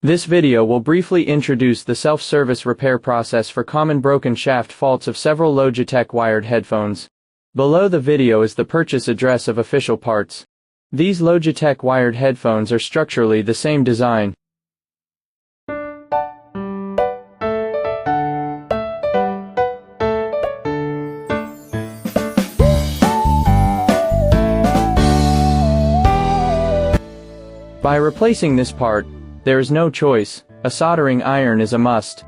This video will briefly introduce the self-service repair process for common broken shaft faults of several Logitech wired headphones. Below the video is the purchase address of official parts. These Logitech wired headphones are structurally the same design. By replacing this part, there is no choice. A soldering iron is a must.